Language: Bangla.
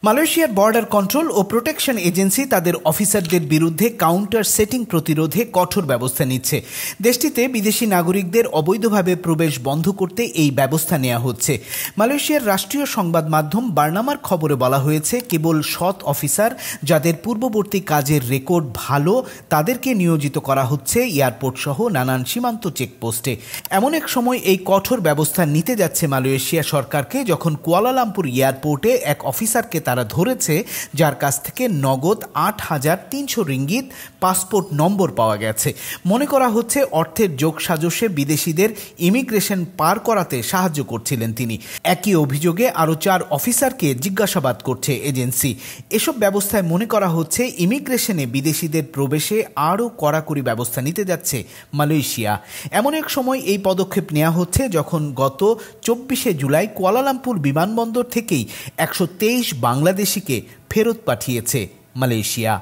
মালয়েশিয়ার বর্ডার কন্ট্রোল ও প্রোটেকশন এজেন্সি তাদের অফিসারদের বিরুদ্ধে কাউন্টার সেটিং প্রতিরোধে কঠোর ব্যবস্থা নিচ্ছে। দেশটিতে বিদেশি নাগরিকদের অবৈধভাবে প্রবেশ বন্ধ করতে এই ব্যবস্থা নেওয়া হচ্ছে। মালয়েশিয়ার রাষ্ট্রীয় সংবাদ মাধ্যম বার্নামার খবরে বলা হয়েছে, কেবল সৎ অফিসার যাদের পূর্ববর্তী কাজের রেকর্ড ভালো তাদেরকে নিয়োজিত করা হচ্ছে এয়ারপোর্ট সহ নানান সীমান্ত চেকপোস্টে। এমন এক সময় এই কঠোর ব্যবস্থা নিতে যাচ্ছে মালয়েশিয়া সরকারকে, যখন কুয়ালালামপুর এয়ারপোর্টে এক অফিসারকে তারা ধরেছে, যার কাছ থেকে নগদ ৮,৩০০ রিঙ্গিত পাসপোর্ট নম্বর পাওয়া গেছে। মনে করা হচ্ছে অর্থের যোগসাজশে বিদেশিদের ইমিগ্রেশন পার করাতে সাহায্য করছিলেন তিনি। একই অভিযোগে আরও ৪ অফিসারকে জিজ্ঞাসাবাদ করছে এজেন্সি। এসব ব্যবস্থায় মনে করা হচ্ছে ইমিগ্রেশনে বিদেশিদের প্রবেশে আরও কড়াকড়ি ব্যবস্থা নিতে যাচ্ছে মালয়েশিয়া। এমন এক সময় এই পদক্ষেপ নেওয়া হচ্ছে যখন গত ২৪শে জুলাই কুয়ালালামপুর বিমানবন্দর থেকেই ১২৩ বাংলাদেশিকে ফেরত পাঠিয়েছে মালয়েশিয়া।